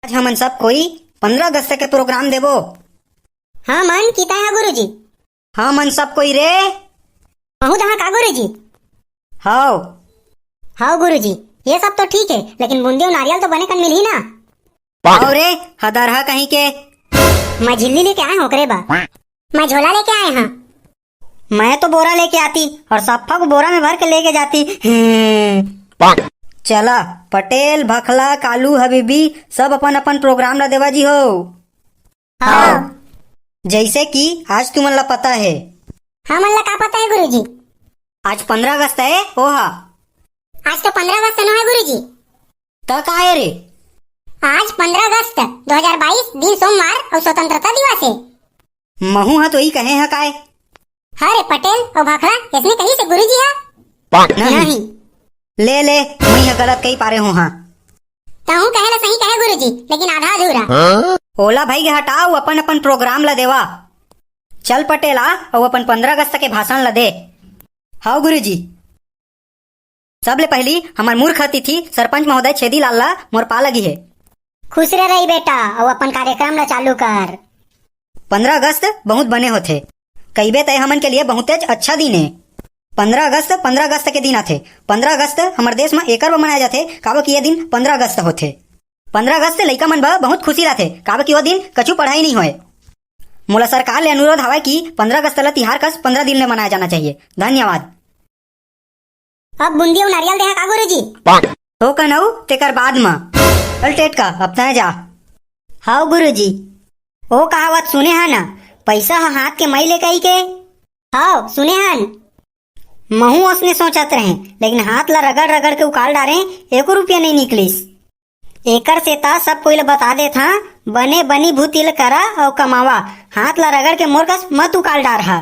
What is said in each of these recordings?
आज हमन सब कोई 15 अगस्त के प्रोग्राम देवो। हाँ मन कीता है गुरुजी। हाँ मन सब कोई रे। महू जहाँ का गुरुजी। हाओ हाँ गुरुजी, ये सब तो ठीक है, लेकिन बूंदी और नारियल तो बने कन मिल ही ना। हाओ रे हदरहा कहीं के। मैं झिल्ली लेके आए हूँ करे बा। मैं झोला लेके आए हाँ। मैं तो बोरा लेके आती और सफ्फा को बोरा में भर के लेके जाती। चला पटेल भखला कालू हबीबी सब अपन अपन प्रोग्राम ला देवा जी हो। हाँ जैसे कि आज तुमन ला पता है हाँ मन ला का पता है गुरुजी। आज 15 अगस्त है। ओहा आज तो 15 अगस्त न है गुरुजी। तक आए रे। आज 15 अगस्त 2022 दिन सोमवार और स्वतंत्रता दिवस है। महू हा तो ही कहे है काय। अरे पटेल और भाखड़ा इसमें कहीं से गुरुजी है नहीं ले मैं यह गलत कही पारे हूँ। हाँ ताहू कहे ला सही कहे गुरुजी, लेकिन आधा अधूरा। ओला भाई के हटाओ अपन अपन प्रोग्राम ला देवा। चल पटेला और अपन 15 अगस्त के भाषण ला दे। हाँ गुरुजी। सबले पहली हमार मूर्ख अतिथि सरपंच महोदय छेदी लाल ला मोर पा लगी है। खुश रह रही बेटा और अपन कार्यक्रम ला चालू कर। 15 अगस्त बहुत बने होते कईबे तय हमन के लिए बहुत अच्छा दिन है। 15 अगस्त के दिन आथे। 15 अगस्त हमारे देश में एकर मनाया जाते काबर कि ये दिन 15 अगस्त होते। 15 अगस्त लइका मन बा बहुत खुशी रहते काबर कि वो दिन कछु पढ़ाई नहीं होए। मोला सरकार ले अनुरोध हवा कि 15 अगस्त ला तिहार कस 15 दिन में मनाया जाना चाहिए। धन्यवाद। अब बूंदी और नारियल दे का गुरुजी। तो कनऊ तेकर बाद में चल टेट का अपना जा। हाँ गुरुजी। ओ कहावत सुने है ना, पैसा हाथ के मई ले कही के। हाँ सुने हन। महू उसने सोचत रहे, लेकिन हाथ ला रगड़ रगड़ के उकाल डारे 1 रुपया नहीं निकलिस। एकर से ता सब कोई ला बता दे था बने बनी भूतिल करा और कमावा, हाथ ला रगड़ के मोर कस मत उकाल डार हा।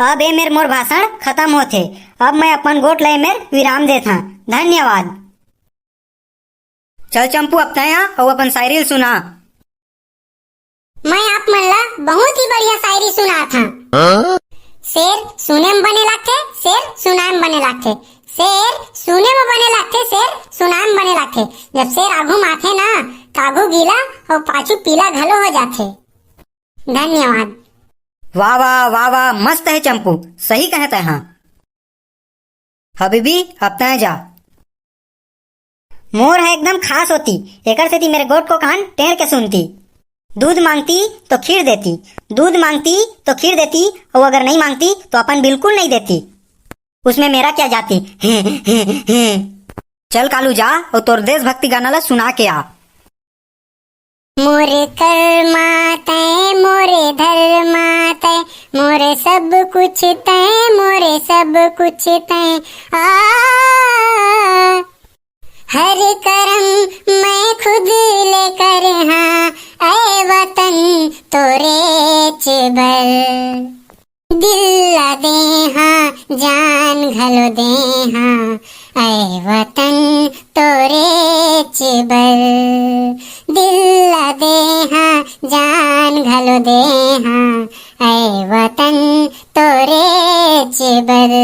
अब ए मेर मोर भाषण खत्म होथे। अब मैं अपन गोट ले मेर विराम दे था। धन्यवाद। चल चंपू अपना यहाँ और अपन शायरी सुना। मैं आप मन ला बहुत ही बढ़िया शायरी सुना था। शेर सुने में बने लागथे, शेर सुनाए में बने लागथे। शेर सुने में बने लागथे, शेर सुनाए में बने लागथे। जब शेर आगू माथे ना कागू गीला और पाछू पीला घलो हो जाथे। धन्यवाद। वाह वाह वाह वाह मस्त है चंपू, सही कहता है। हाँ हबीबी अपना जा। मोर है एकदम खास होती, एकर से मेरे गोट को कान टेर के सुनती। दूध मांगती तो खीर देती, दूध मांगती तो खीर देती, और अगर नहीं मांगती तो अपन बिल्कुल नहीं देती। उसमें मेरा क्या जाती। चल कालू जा और तोर देशभक्ति गाना ला सुना के आ। मोरे कर्मा तय मोरे धर्मा तय मोरे सब कुछ तय मोरे सब कुछ तय हर कर्म मैं खुद लेकर हाँ ऐ वतन तोरे चबर दिल ला दे हाँ जान घलो दे हाँ ऐ वतन तोरे चबर दिल ला दे हाँ जान घलो दे हाँ ऐ वतन तोरे चबर।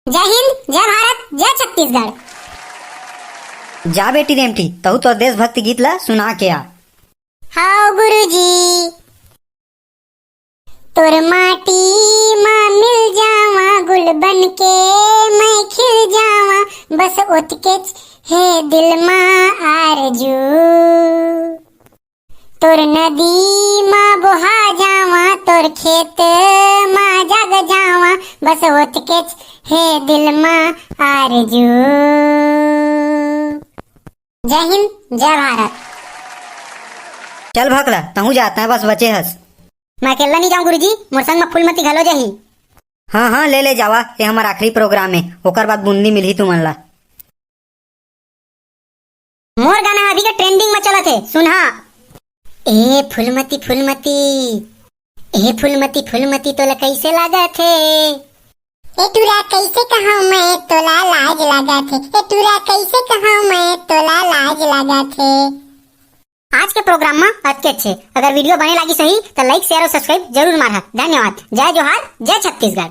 जय हिंद, जय भारत, जय छत्तीसगढ़। जा बेटी रेमटी तहु तो देशभक्ति गीत ला सुना के आ। हाँ गुरुजी। तोर माटी माँ मिल जावा गुल बन के मैं खिल जावा बस ओतके हे दिल माँ आरजू। तोर नदी माँ बोहा जावा तोर खेत माँ जग जावा बस ओतके हे दिल माँ आरजू। जय हिंद, जय भारत। चल भकला तहु जाता है बस बचे हस। मैं अकेला नहीं जाऊं गुरुजी, मोर संग में फूलमती घलो जाही। हाँ हाँ ले जावा, ये हमारा आखिरी प्रोग्राम है, ओकर बाद बूंदी मिलही तुमन ला। मोर गाना अभी का ट्रेंडिंग में चला थे, सुनहा। ए फूलमती फूलमती, ए फूलमती फूलमती तोला कैसे लागा थे। ए तुरा कैसे कहूँ मैं तोला लाज लगा थे। ए तुरा कैसे कहूँ मैं तोला लाज लगा थे। आज के प्रोग्राम में अच्छे अगर वीडियो बने लगी सही तो लाइक शेयर और सब्सक्राइब जरूर मारा। धन्यवाद। जय जोहार, जय छत्तीसगढ़।